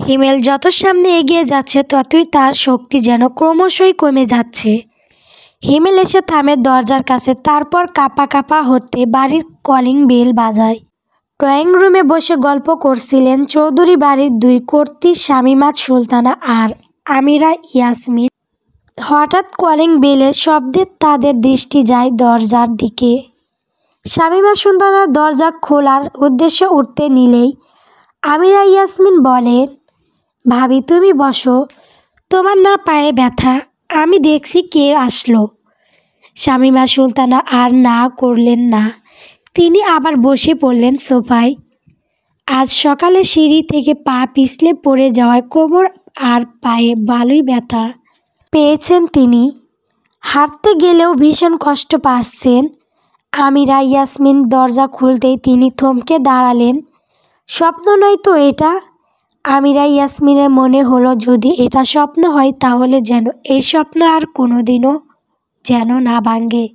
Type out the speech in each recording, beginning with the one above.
হিমেল যত সামনে এগিয়ে যাচ্ছে ততই তার শক্তি যেন ক্রমশই কমে যাচ্ছে। হিমেল এসে থামে দরজার কাছে, তারপর কাঁপা কাঁপা হতে বাড়ির কলিং বেল বাজায়। ড্রয়িং রুমে বসে গল্প করছিলেন চৌধুরী বাড়ির দুই কর্ত্রী শামীমা সুলতানা আর আমিরা ইয়াসমিন। হঠাৎ কলিং বেলের শব্দে তাদের দৃষ্টি যায় দরজার দিকে। শামীমা সুলতানা দরজা খোলার উদ্দেশ্যে উঠতে নিলেই আমিরা ইয়াসমিন বলেন, ভাবি তুমি বসো, তোমার না পায়ে ব্যথা? আমি দেখছি কে আসলো। শামীমা সুলতানা আর না করলেন না, তিনি আবার বসে পড়লেন সোফায়। আজ সকালে সিঁড়ি থেকে পা পিছলে পড়ে যাওয়ায় কোমর আর পায়ে ভালোই ব্যথা পেয়েছেন তিনি। হাঁটতে গেলেও ভীষণ কষ্ট পাচ্ছেন। আমিরা ইয়াসমিন দরজা খুলতেই তিনি থমকে দাঁড়ালেন। স্বপ্ন নয় তো এটা? আমিরা ইয়াসমিনের মনে হলো যদি এটা স্বপ্ন হয় তাহলে যেন এই স্বপ্ন আর কোনোদিনও যেন না ভাঙে।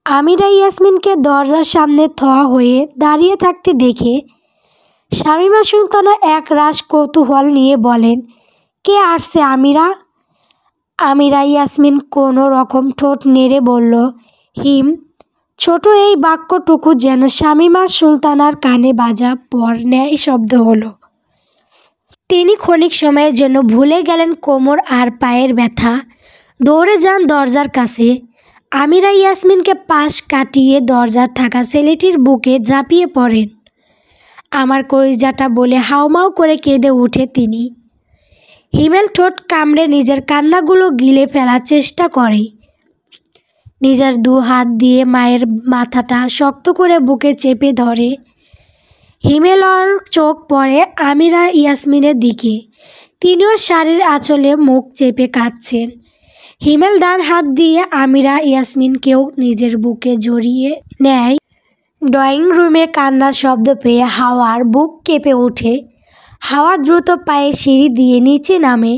আমিরা ইয়াসমিনকে দরজার সামনে থা হয়ে দাঁড়িয়ে থাকতে দেখে শামীমা সুলতানা এক রাশ কৌতূহল নিয়ে বলেন, কে আসছে আমিরা? আমিরা ইয়াসমিন কোনো রকম ঠোঁট নেড়ে বলল, হিম। ছোট এই বাক্যটুকু যেন শামীমা সুলতানার কানে বাজা পর ন্যায় শব্দ হলো। তিনি ক্ষণিক সময়ের জন্য ভুলে গেলেন কোমর আর পায়ের ব্যথা। দৌড়ে যান দরজার কাছে। আমিরা ইয়াসমিনকে পাশ কাটিয়ে দরজার থাকা ছেলেটির বুকে ঝাঁপিয়ে পড়েন। আমার কলিজাটা বলে হাউমাউ করে কেঁদে উঠে তিনি। হিমেল ঠোঁট কামড়ে নিজের কান্নাগুলো গিলে ফেলার চেষ্টা করে। নিজের দু হাত দিয়ে মায়ের মাথাটা শক্ত করে বুকে চেপে ধরে। হিমেলর চোখ পড়ে আমিরা ইয়াসমিনের দিকে। তিনিও শাড়ির আঁচলে মুখ চেপে কাঁদছেন। হিমেল ডান হাত দিয়ে আমিরা ইয়াসমিনকেও নিজের বুকে জড়িয়ে নেয়। ড্রয়িং রুমে কান্নার শব্দ পেয়ে হাওয়ার বুক কেঁপে ওঠে। হাওয়া দ্রুত পায়ে সিঁড়ি দিয়ে নিচে নামে।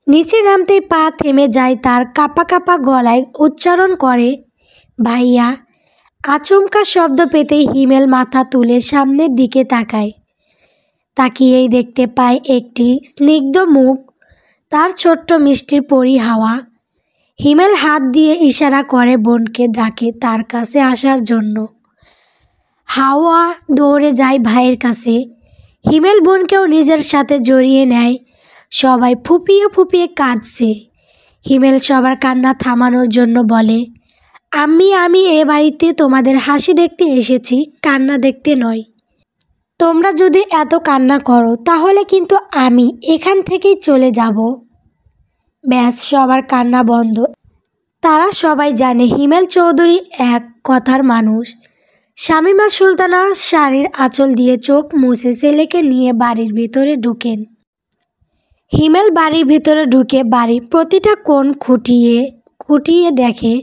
নিচে নামতেই পা থেমে যায়, তার কাঁপা কাঁপা গলায় উচ্চারণ করে, ভাইয়া। আচমকা শব্দ পেতেই হিমেল মাথা তুলে সামনের দিকে তাকায়। তাকিয়েই দেখতে পায় একটি স্নিগ্ধ মুখ, তার ছোট্ট মিষ্টির পরি হাওয়া। হিমেল হাত দিয়ে ইশারা করে বোনকে ডাকে তার কাছে আসার জন্য। হাওয়া দৌড়ে যায় ভাইয়ের কাছে। হিমেল বোনকেও নিজের সাথে জড়িয়ে নেয়। সবাই ফুপিয়ে ফুপিয়ে কাঁদছে। হিমেল সবার কান্না থামানোর জন্য বলে, আমি এ বাড়িতে তোমাদের হাসি দেখতে এসেছি, কান্না দেখতে নয়। তোমরা যদি এত কান্না করো তাহলে কিন্তু আমি এখান থেকেই চলে যাব। ব্যাস, সবার কান্না বন্ধ। তারা সবাই জানে হিমেল চৌধুরী এক কথার মানুষ। শামীমা সুলতানা শাড়ির আঁচল দিয়ে চোখ মুছে ছেলেকে নিয়ে বাড়ির ভিতরে ঢুকেন। হিমেল বাড়ির ভিতরে ঢুকে বাড়ির প্রতিটা কোণ খুঁটিয়ে খুঁটিয়ে দেখে।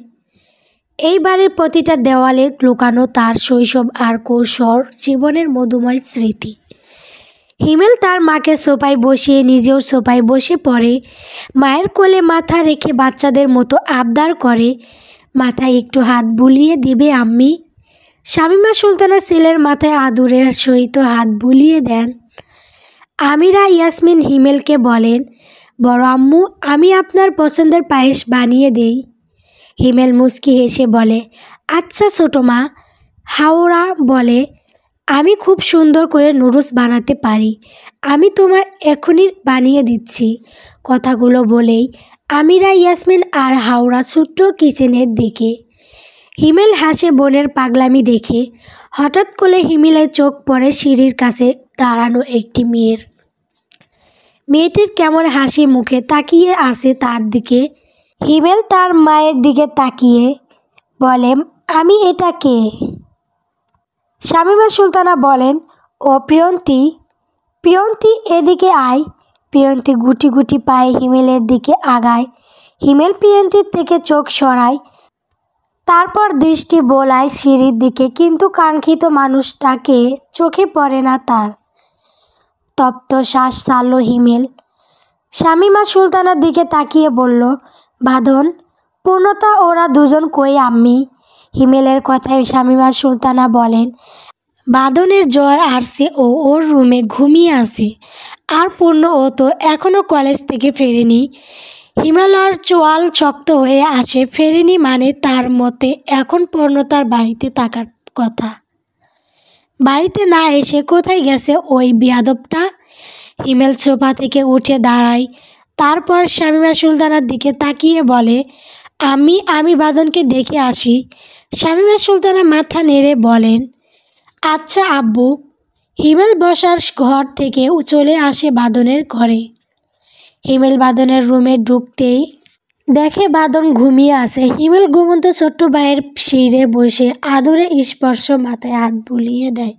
এই বাড়ির প্রতিটা দেওয়ালে লুকানো তার শৈশব আর কৈশোর জীবনের মধুময় স্মৃতি। হিমেল তার মাকে সোফায় বসিয়ে নিজেও সোফায় বসে পড়ে। মায়ের কোলে মাথা রেখে বাচ্চাদের মতো আবদার করে, মাথায় একটু হাত বুলিয়ে দিবে আম্মি। শামীমা সুলতানা ছেলের মাথায় আদুরের সহিত হাত বুলিয়ে দেন। আমিরা ইয়াসমিন হিমেলকে বলেন, বড় আম্মু, আমি আপনার পছন্দের পায়েস বানিয়ে দেই। হিমেল মুচকি হেসে বলে, আচ্ছা ছোটো মা। হাওড়া বলে, আমি খুব সুন্দর করে নুডলস বানাতে পারি, আমি তোমার এখনই বানিয়ে দিচ্ছি। কথাগুলো বলেই আমিরা ইয়াসমিন আর হাওড়া ছোট্ট কিচেনের দিকে। হিমেল হাসে বোনের পাগলামি দেখে। হঠাৎ করে হিমেলের চোখ পড়ে সিঁড়ির কাছে দাঁড়ানো একটি মেয়ের। মেয়েটির কেমন হাসি মুখে তাকিয়ে আছে তার দিকে। হিমেল তার মায়ের দিকে তাকিয়ে বলে, আমি এটা কে? শামীমা সুলতানা বলেন, ও প্রিয়ন্তী। প্রিয়ন্তী, এদিকে আয়। প্রিয়ন্তী গুটি গুটি পায়ে হিমেলের দিকে আগায়। হিমেল প্রিয়ন্তীর থেকে চোখ সরায়, তারপর দৃষ্টি বোলায় সিঁড়ির দিকে, কিন্তু কাঙ্ক্ষিত মানুষটাকে চোখে পড়ে না তার। তপ্ত শ্বাস ছাড়ল হিমেল। শামীমা সুলতানার দিকে তাকিয়ে বলল, বাঁধন, পূর্ণতা, ওরা দুজন কই আম্মি? হিমেলের কথায় শামীমা সুলতানা বলেন, বাঁধনের জ্বর আসছে ও ওর রুমে ঘুমিয়ে আছে। আর পূর্ণ ও তো এখনও কলেজ থেকে ফেরেনি। হিমালয়ের চোয়াল শক্ত হয়ে আছে, ফেরেনি মানে তার মতে এখন পূর্ণতার বাড়িতে থাকার কথা। বাড়িতে না এসে কোথায় গেছে ওই বেয়াদবটা? হিমেল সোফা থেকে উঠে দাঁড়ায়, তারপর শামীমা সুলতানার দিকে তাকিয়ে বলে, আমি বাঁধনকে দেখে আসি। শামীমা সুলতানা মাথা নেড়ে বলেন, আচ্ছা আব্বু। হিমেল বসার ঘর থেকে চলে আসে বাঁধনের ঘরে। হিমেল বাঁধনের রুমে ঢুকতেই দেখে বাঁধন ঘুমিয়ে আছে। হিমেল ঘুমন্ত ছোট্ট ভাইয়ের শিরে বসে আদরে স্পর্শ মাথায় হাত বুলিয়ে দেয়,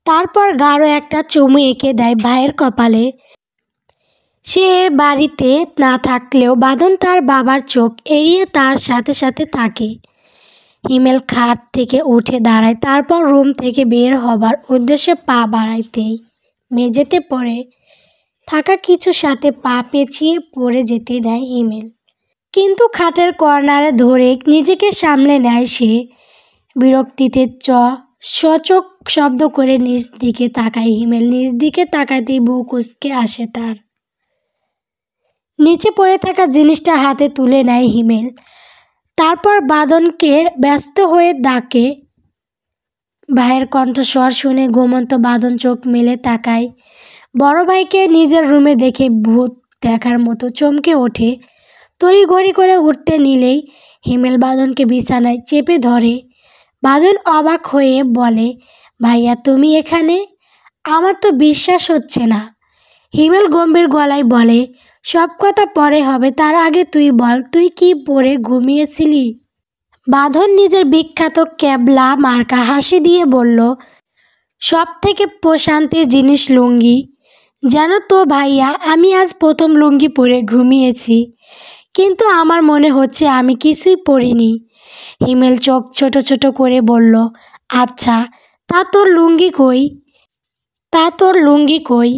তারপর গাঢ় একটা চুমু এঁকে দেয় ভাইয়ের কপালে। সে বাড়িতে না থাকলেও বাঁধন তার বাবার চোখ এড়িয়ে তার সাথে সাথে থাকে। হিমেল খাট থেকে উঠে দাঁড়ায়, তারপর রুম থেকে বের হবার উদ্দেশ্যে পা বাড়াইতেই মেঝেতে পড়ে থাকা কিছুর সাথে পা পেঁচিয়ে পড়ে যেতে নেয় হিমেল। কিন্তু খাটের কর্নারে ধরে নিজেকে সামলে নেয় সে। বিরক্তিতে সচক শব্দ করে নিজ দিকে তাকায় হিমেল। নিজ দিকে তাকাতেই বুক উচকে আসে তার। নিচে পড়ে থাকা জিনিসটা হাতে তুলে নেয় হিমেল। তারপর বাঁধনকে ব্যস্ত হয়ে ডাকে। ভাইয়ের কণ্ঠস্বর শুনে ঘুমন্ত বাঁধন চোখ মেলে তাকায়। বড় ভাইকে নিজের রুমে দেখে ভূত দেখার মতো চমকে ওঠে। তড়িঘড়ি করে উঠতে নিলেই হিমেল বাঁধনকে বিছানায় চেপে ধরে। বাঁধন অবাক হয়ে বলে, ভাইয়া তুমি এখানে? আমার তো বিশ্বাস হচ্ছে না। হিমেল গম্ভীর গলায় বলে, সব কথা পরে হবে, তার আগে তুই বল, তুই কি পরে ঘুমিয়েছিলি? বাঁধন নিজের বিখ্যাত ক্যাবলা মার্কা হাসি দিয়ে বলল, সব থেকে প্রশান্তির জিনিস লুঙ্গি। জানো তো ভাইয়া, আমি আজ প্রথম লুঙ্গি পরে ঘুমিয়েছি, কিন্তু আমার মনে হচ্ছে আমি কিছুই পরিনি। হিমেল চোখ ছোট ছোট করে বলল, আচ্ছা তা তোর লুঙ্গি কই?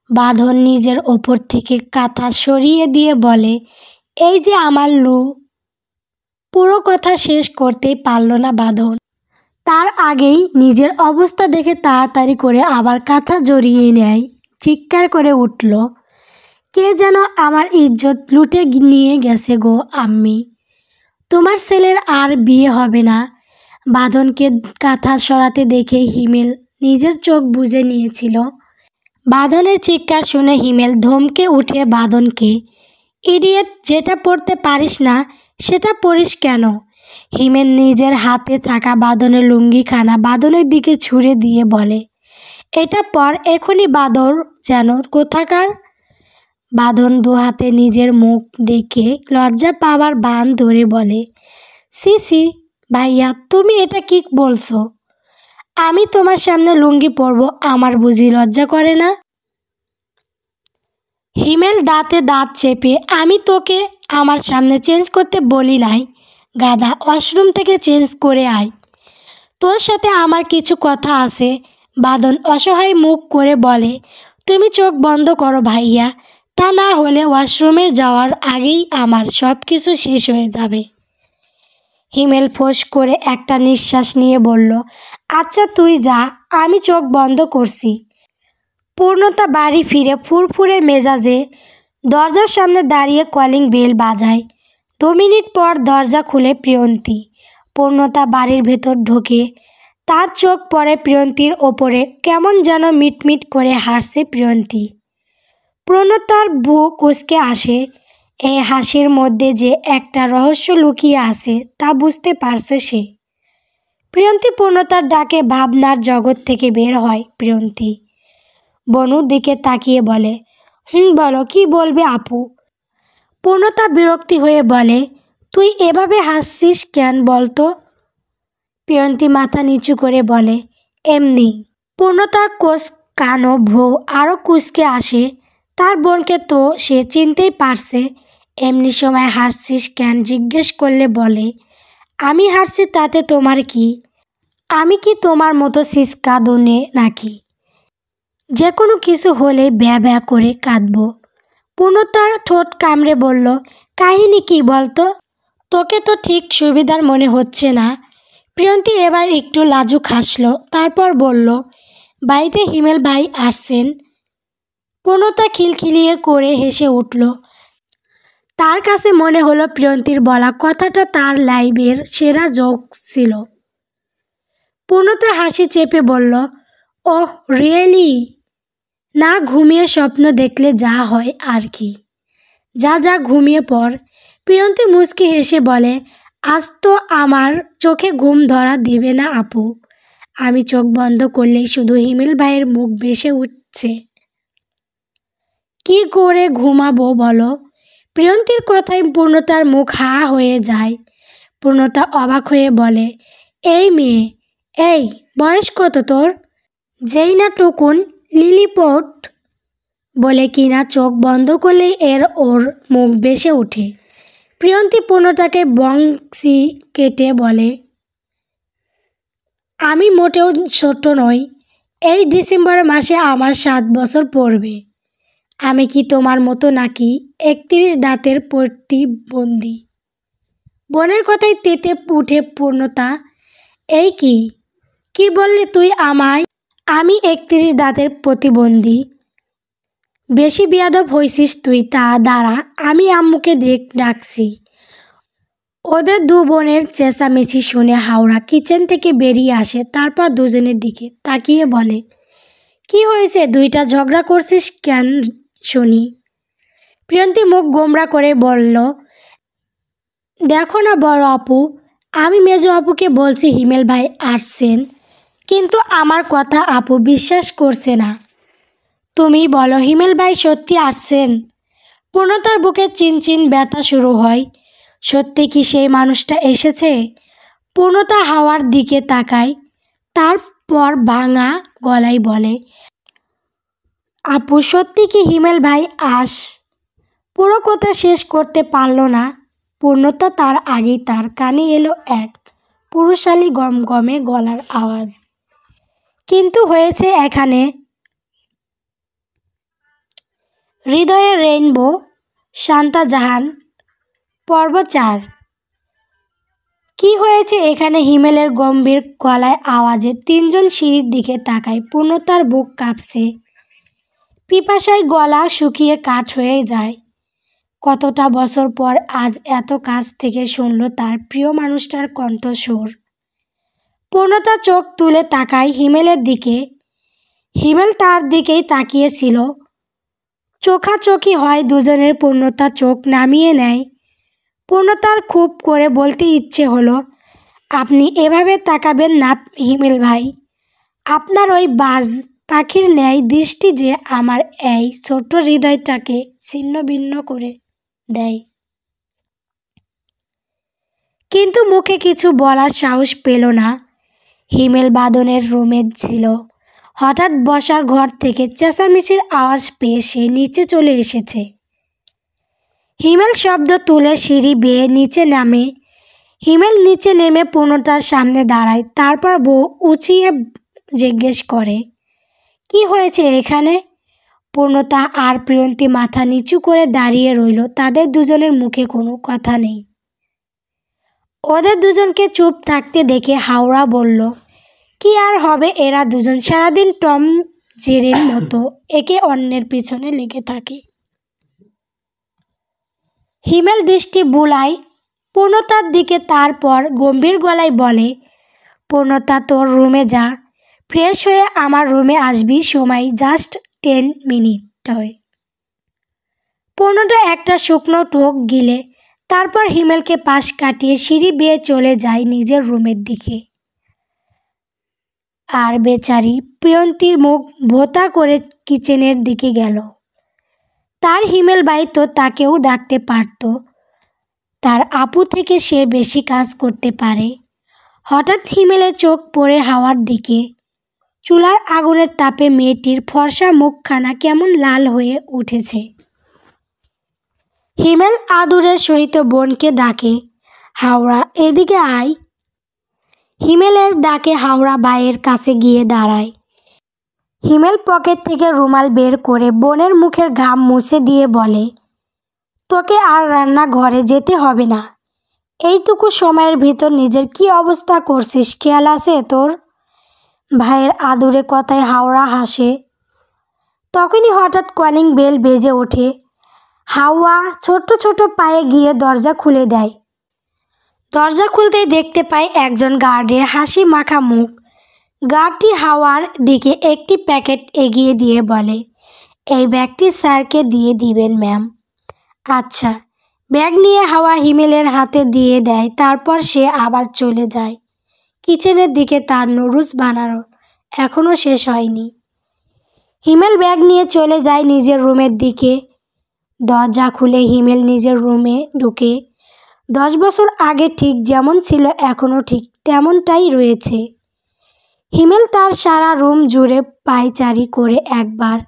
বাঁধন নিজের ওপর থেকে কাঁথা সরিয়ে দিয়ে বলে, এই যে আমার পুরো কথা শেষ করতেই পারল না বাঁধন। তার আগেই নিজের অবস্থা দেখে তাড়াতাড়ি করে আবার কাঁথা জড়িয়ে নেয়। চিৎকার করে উঠল, কে যেন আমার ইজ্জত লুটে নিয়ে গেছে গো আম্মি। তোমার ছেলের আর বিয়ে হবে না। বাঁধনকে কাঁথা সরাতে দেখে হিমেল নিজের চোখ বুজে নিয়েছিল। বাঁধনের চিৎকার শুনে হিমেল ধমকে উঠে বাঁধনকে, ইডিয়েট, যেটা পড়তে পারিস না সেটা পড়িস কেন? হিমেল নিজের হাতে থাকা বাঁধনের লুঙ্গিখানা বাঁধনের দিকে ছুঁড়ে দিয়ে বলে, এটা পর এখনই বাঁধর যেন কোথাকার। বাঁধন দুহাতে নিজের মুখ ডেকে লজ্জা পাওয়ার ভান ধরে বলে, সি সি ভাইয়া, তুমি এটা কি বলছো? আমি তোমার সামনে লুঙ্গি পরবো, আমার বুঝি লজ্জা করে না? হিমেল দাঁতে দাঁত চেপে, আমি তোকে আমার সামনে চেঞ্জ করতে বলি নাই গাধা, ওয়াশরুম থেকে চেঞ্জ করে আয়, তোর সাথে আমার কিছু কথা আছে। বাঁধন অসহায় মুখ করে বলে, তুমি চোখ বন্ধ করো ভাইয়া, তা না হলে ওয়াশরুমে যাওয়ার আগেই আমার সব কিছু শেষ হয়ে যাবে। হিমেল ফোঁস করে একটা নিঃশ্বাস নিয়ে বলল, আচ্ছা তুই যা, আমি চোখ বন্ধ করছি। পূর্ণতা বাড়ি ফিরে ফুরফুরে মেজাজে দরজার সামনে দাঁড়িয়ে কলিং বেল বাজায়। 2 মিনিট পর দরজা খুলে প্রিয়ন্তী। পূর্ণতা বাড়ির ভেতর ঢোকে। তার চোখ পড়ে প্রিয়ন্তীর ওপরে, কেমন যেন মিটমিট করে হাসছে প্রিয়ন্তী। পূর্ণতার বুক কুঁচকে আসে। এই হাসির মধ্যে যে একটা রহস্য লুকিয়ে আছে তা বুঝতে পারছে সে। প্রিয়ন্তী পূর্ণতার ডাকে ভাবনার জগৎ থেকে বের হয়। প্রিয়ন্তী বনুর দিকে তাকিয়ে বলে, বলো, কি বলবে আপু? পূর্ণতা বিরক্তি হয়ে বলে, তুই এভাবে হাসছিস কেন বলতো? প্রিয়ন্তী মাথা নিচু করে বলে, এমনি। পূর্ণতার কোষ কানো ভ্রু আরও কুঁচকে আসে। তার বোনকে তো সে চিনতেই পারছে। এমনি সময় হাসছিস কেন জিজ্ঞেস করলে বলে, আমি হাসছি তাতে তোমার কি? আমি কি তোমার মতো সিসকা দনে নাকি? যে কোনো কিছু হলে ব্যা ব্যা করে কাঁদব। পূর্ণতা ঠোঁট কামড়ে বলল, কাহিনী কি বলতো? তোকে তো ঠিক সুবিধার মনে হচ্ছে না। প্রিয়ন্তী এবার একটু লাজুক হাসল, তারপর বলল, বাড়িতে হিমেল ভাই আসছেন। পূর্ণতা খিলখিলিয়ে করে হেসে উঠল। তার কাছে মনে হলো প্রিয়ন্তীর বলা কথাটা তার লাইফের সেরা জোক ছিল। পূর্ণতা হাসি চেপে বলল, ওহ রিয়েলি? না ঘুমিয়ে স্বপ্ন দেখলে যা হয় আর কি। যা যা ঘুমিয়ে পড়। প্রিয়ন্তী মুচকি হেসে বলে, আজ তো আমার চোখে ঘুম ধরা দেবে না আপু। আমি চোখ বন্ধ করলেই শুধু হিমেল ভাইয়ের মুখ ভেসে উঠছে। কি করে ঘুমাবো বলো? প্রিয়ন্তীর কথায় পূর্ণতার মুখ হা হয়ে যায়। পূর্ণতা অবাক হয়ে বলে, এই মেয়ে, এই বয়স কত তোর? যেই না টুকুন লিলিপট বলে কিনা চোখ বন্ধ করলেই ওর মুখ ভেসে ওঠে। প্রিয়ন্তী পূর্ণতাকে বংশী কেটে বলে, আমি মোটেও ছোট নই। এই ডিসেম্বর মাসে আমার 7 বছর পড়বে। আমি কি তোমার মতো নাকি 31 দাঁতের প্রতিবন্ধী? বোনের কথায় তেতে উঠে পূর্ণতা, এই কি বললি তুই আমায়? আমি 31 দাঁতের প্রতিবন্ধী? বেশি বেয়াদব হয়েছিস তুই। তা দাঁড়া, আমি আম্মুকে ডাকছি। ওদের 2 বোনের চেঁচামেচি শুনে হাওড়া কিচেন থেকে বেরিয়ে আসে। তারপর দুজনের দিকে তাকিয়ে বলে, কি হয়েছে, দুইটা ঝগড়া করছিস কেন শুনি? প্রিয়ন্তী মুখ গোমড়া করে বলল, দেখো না বড় আপু, আমি মেজো আপুকে বলছি হিমেল ভাই আসছেন, কিন্তু আমার কথা আপু বিশ্বাস করছে না। তুমি বলো হিমেল ভাই সত্যি আসছেন? পূর্ণতার বুকে চিনচিন ব্যথা শুরু হয়। সত্যি কি সেই মানুষটা এসেছে? পূর্ণতা হাওয়ার দিকে তাকায়, তারপর ভাঙা গলায় বলে, আপু সত্যি কি হিমেল ভাই পুরো কথা শেষ করতে পারল না পূর্ণতা, তার আগেই তার কানে এলো এক পুরুষালী গমগমে গলার আওয়াজ। কিন্তু হয়েছে এখানে। হৃদয়ের রেইনবো, শান্তা জাহান, পর্ব 4। কি হয়েছে এখানে? হিমেলের গম্ভীর গলায় আওয়াজে 3 জন সিঁড়ির দিকে তাকায়। পূর্ণতার বুক কাঁপছে, পিপাসায় গলা শুকিয়ে কাঠ হয়ে যায়। কতটা বছর পর আজ এত কাছ থেকে শুনল তার প্রিয় মানুষটার কণ্ঠস্বর। পূর্ণতা চোখ তুলে তাকায় হিমেলের দিকে। হিমেল তার দিকেই তাকিয়েছিল। চোখাচোখি হয় দুজনের। পূর্ণতা চোখ নামিয়ে নেয়। পূর্ণতার খুব করে বলতে ইচ্ছে হলো, আপনি এভাবে তাকাবেন না হিমেল ভাই। আপনার ওই বাজ পাখির ন্যায় দৃষ্টি যে আমার এই ছোট্ট হৃদয়টাকে ছিন্ন ভিন্ন করে দেয়। কিন্তু মুখে কিছু বলার সাহস পেল না। হিমেল বাদনের রুমে ছিল। হঠাৎ বসার ঘর থেকে চেঁচামেচির আওয়াজ পেয়ে সে নিচে চলে এসেছে। হিমেল শব্দ তুলে সিঁড়ি বেয়ে নিচে নামে। হিমেল নিচে নেমে পূর্ণতার সামনে দাঁড়ায়। তারপর বউ উঁচিয়ে জিজ্ঞেস করে, কি হয়েছে এখানে? পূর্ণতা আর প্রিয়ন্তী মাথা নিচু করে দাঁড়িয়ে রইল। তাদের দুজনের মুখে কোনো কথা নেই। ওদের দুজনকে চুপ থাকতে দেখে হাওড়া বলল, কি আর হবে, এরা দুজন সারাদিন টম জেরির মতো একে অন্যের পিছনে লেগে থাকে। হিমেল দৃষ্টি বুলায় পূর্ণতার দিকে, তারপর গম্ভীর গলায় বলে, পূর্ণতা তোর রুমে যা, ফ্রেশ হয়ে আমার রুমে আসবি, সময় জাস্ট 10 মিনিট হয়। পূর্ণতা একটা শুকনো টোক গিলে তারপর হিমেলকে পাশ কাটিয়ে সিঁড়ি বেয়ে চলে যায় নিজের রুমের দিকে। আর বেচারি প্রিয়ন্তীর মুখ ভোঁতা করে কিচেনের দিকে গেল। তার হিমেল ভাই তো তাকেও ডাকতে পারত। তার আপু থেকে সে বেশি কাজ করতে পারে। হঠাৎ হিমেলের চোখ পড়ে হাওয়ার দিকে। চুলার আগুনের তাপে মেয়েটির ফর্সা মুখখানা কেমন লাল হয়ে উঠেছে। হিমেল আদুরের সহিত বোনকে ডাকে, হাওড়া এদিকে আয়। হিমেলের ডাকে হাওড়া ভাইয়ের কাছে গিয়ে দাঁড়ায়। হিমেল পকেট থেকে রুমাল বের করে বোনের মুখের ঘাম মুছে দিয়ে বলে, তোকে আর রান্নাঘরে যেতে হবে না। এইটুকু সময়ের ভিতর নিজের কি অবস্থা করছিস খেয়াল আছে তোর? ভাইয়ের আদুরে কথায় হাওড়া হাসে। তখনই হঠাৎ কলিং বেল বেজে ওঠে। হাওয়া ছোট ছোট পায়ে গিয়ে দরজা খুলে দেয়। দরজা খুলতেই দেখতে পায় একজন গার্ডের হাসি মাখা মুখ। গার্ডটি হাওয়ার দিকে একটি প্যাকেট এগিয়ে দিয়ে বলে, এই ব্যাগটি স্যারকে দিয়ে দিবেন ম্যাম। আচ্ছা। ব্যাগ নিয়ে হাওয়া হিমেলের হাতে দিয়ে দেয়। তারপর সে আবার চলে যায় কিচেনের দিকে। তার নুডলস বানানো এখনও শেষ হয়নি। হিমেল ব্যাগ নিয়ে চলে যায় নিজের রুমের দিকে। দরজা খুলে হিমেল নিজের রুমে ঢুকে। 10 বছর আগে ঠিক যেমন ছিল এখনও ঠিক তেমনটাই রয়েছে। হিমেল তার সারা রুম জুড়ে পায়চারি করে একবার,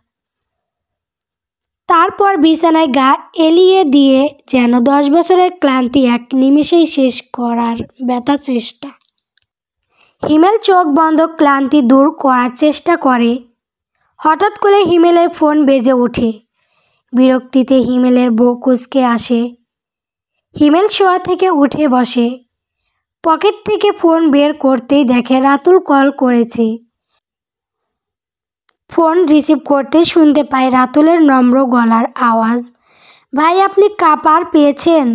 তারপর বিছানায় গা এলিয়ে দিয়ে যেন 10 বছরের ক্লান্তি এক নিমেষেই শেষ করার ব্যথা চেষ্টা। হিমেল চোখ বন্ধ ক্লান্তি দূর করার চেষ্টা করে। হঠাৎ করে হিমেলের ফোন বেজে ওঠে। বিরক্তিতে হিমেলের বুক কুঁচকে আসে। হিমেল শোয়া থেকে উঠে বসে। পকেট থেকে ফোন বের করতেই দেখে রাতুল কল করেছে। ফোন রিসিভ করতে শুনতে পায় রাতুলের নম্র গলার আওয়াজ, ভাই আপনি কাপার পেয়েছেন?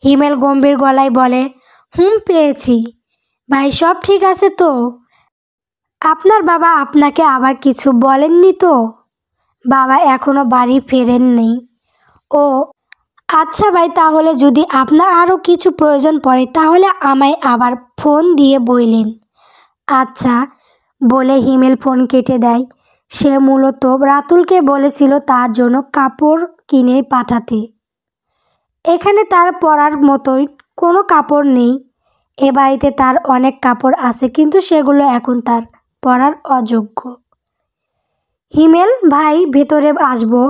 হিমেল গম্ভীর গলায় বলে, পেয়েছি। ভাই সব ঠিক আছে তো? আপনার বাবা আপনাকে আবার কিছু বলেননি তো? বাবা এখনো বাড়ি ফেরেননি। ও আচ্ছা ভাই, তাহলে যদি আপনার আরও কিছু প্রয়োজন পড়ে তাহলে আমায় আবার ফোন দিয়ে বললেন। আচ্ছা বলে হিমেল ফোন কেটে দেয়। সে মূলত রাতুলকে বলেছিল তার জন্য কাপড় কিনে পাঠাতে। এখানে তার পরার মতোই কোনো কাপড় নেই। এ বাড়িতে তার অনেক কাপড় আছে কিন্তু সেগুলো এখন তার পরার অযোগ্য। হিমেল ভাই ভেতরে আসবো।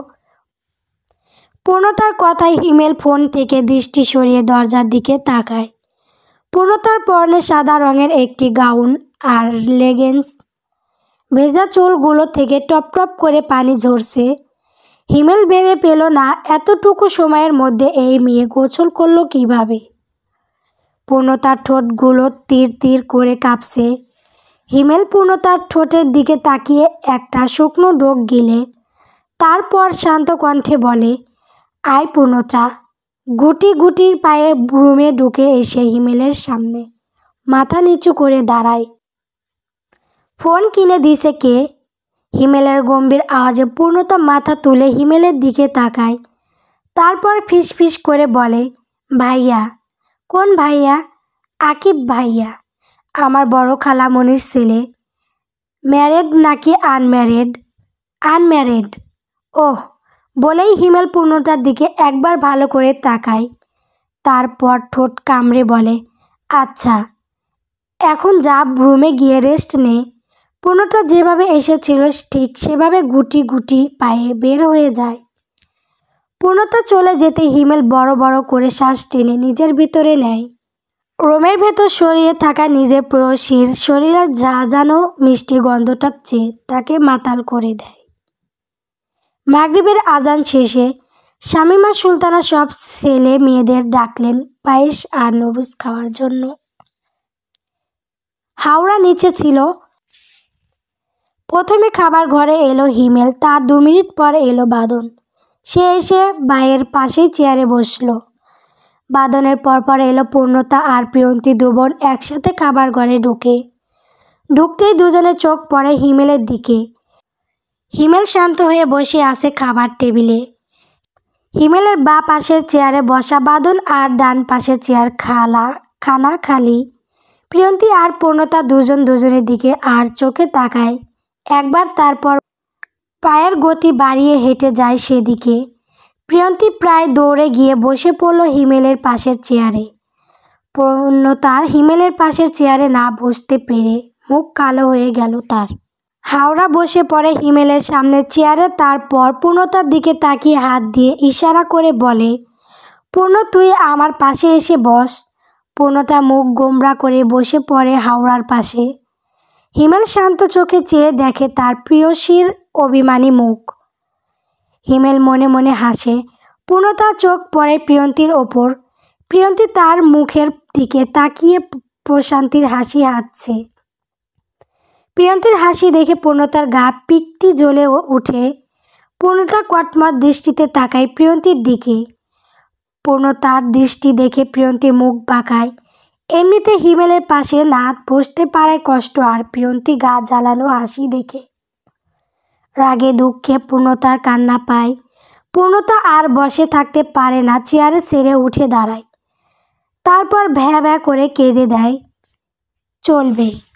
পূর্ণতার কথায় হিমেল ফোন থেকে দৃষ্টি সরিয়ে দরজার দিকে তাকায়। পূর্ণতার পরনে সাদা রঙের একটি গাউন আর লেগিংস। ভেজা চুলগুলো থেকে টপ টপ করে পানি ঝরছে। হিমেল ভেবে পেল না এতটুকু সময়ের মধ্যে এই মেয়ে গোসল করলো কিভাবে। পূর্ণতার ঠোঁটগুলো তীর তীর করে কাঁপছে। হিমেল পূর্ণতার ঠোঁটের দিকে তাকিয়ে একটা শুকনো ঢোক গিলে তারপর শান্ত কণ্ঠে বলে, আয় পূর্ণতা। গুটি গুটি পায়ে রুমে ঢুকে এসে হিমেলের সামনে মাথা নিচু করে দাঁড়ায়। ফোন কিনে দিছে কে? হিমেলের গম্ভীর আওয়াজে পূর্ণতা মাথা তুলে হিমেলের দিকে তাকায়। তারপর ফিসফিস করে বলে, ভাইয়া। কোন ভাইয়া? আকিব ভাইয়া, আমার বড় খালামণির ছেলে। ম্যারেড নাকি আনম্যারেড? আনম্যারেড। ওহ বলেই হিমেল পূর্ণতার দিকে একবার ভালো করে তাকায়। তারপর ঠোঁট কামড়ে বলে, আচ্ছা এখন যা রুমে গিয়ে রেস্ট নে। পূর্ণতা যেভাবে এসেছিল ঠিক সেভাবে গুটি গুটি পায়ে বের হয়ে যায়। পূর্ণতা চলে যেতে হিমেল বড় বড় করে শ্বাস টেনে নিজের ভিতরে নেয়। রুমের ভেতর সরিয়ে থাকা নিজের প্রেয়সীর শরীরের ঝাঁঝানো মিষ্টি গন্ধটা চেয়ে তাকে মাতাল করে দেয়। মাগরিবের আজান শেষে শামীমা সুলতানা সব ছেলে মেয়েদের ডাকলেন পায়েস আর নুডলস খাওয়ার জন্য। হাওড়া নিচে ছিল। প্রথমে খাবার ঘরে এলো হিমেল, তার 2 মিনিট পর এলো বাদন। সে এসে ভাইয়ের পাশেই চেয়ারে বসলো। বাদনের পরপর এলো পূর্ণতা আর প্রিয়ন্তী, 2 বোন একসাথে খাবার ঘরে ঢুকতেই দুজনের চোখ পড়ে হিমেলের দিকে। হিমেল শান্ত হয়ে বসে আছে খাবার টেবিলে। হিমেলের বাঁ পাশের চেয়ারে বসা বাদন আর ডান পাশের চেয়ার খানা খালি। প্রিয়ন্তী আর পূর্ণতা দুজন দুজনের দিকে আর চোখে তাকায় একবার, তারপর পায়ের গতি বাড়িয়ে হেঁটে যায় সেদিকে। প্রিয়ন্তী প্রায় দৌড়ে গিয়ে বসে পড়ল হিমেলের পাশের চেয়ারে। পূর্ণতা হিমেলের পাশের চেয়ারে না বসতে পেরে মুখ কালো হয়ে গেল তার। হাওড়া বসে পড়ে হিমেলের সামনের চেয়ারে। তারপর পূর্ণতার দিকে তাকিয়ে হাত দিয়ে ইশারা করে বলে, পূর্ণ তুই আমার পাশে এসে বস। পূর্ণতা মুখ গোমড়া করে বসে পড়ে হাওড়ার পাশে। হিমেল শান্ত চোখে চেয়ে দেখে তার প্রেয়সীর অভিমানী মুখ। হিমেল মনে মনে হাসে। পূর্ণতার চোখ পড়ে প্রিয়ন্তীর ওপর। প্রিয়ন্তী তার মুখের দিকে তাকিয়ে প্রশান্তির হাসি হাসছে। প্রিয়ন্তীর হাসি দেখে পূর্ণতার গা পিত্তি জ্বলে উঠে। পূর্ণতা কটমট দৃষ্টিতে তাকায় প্রিয়ন্তীর দিকে। পূর্ণতার দৃষ্টি দেখে প্রিয়ন্তী মুখ বাঁকায়। এমনিতে হিমেলের পাশে না বসতে পারায় কষ্ট, আর প্রিয়ন্তী গা জ্বালানো হাসি দেখে রাগে দুঃখে পূর্ণতার কান্না পায়। পূর্ণতা আর বসে থাকতে পারে না, চেয়ারে সেরে উঠে দাঁড়ায়। তারপর ভ্যা ভ্যা করে কেঁদে দেয়। চলবে।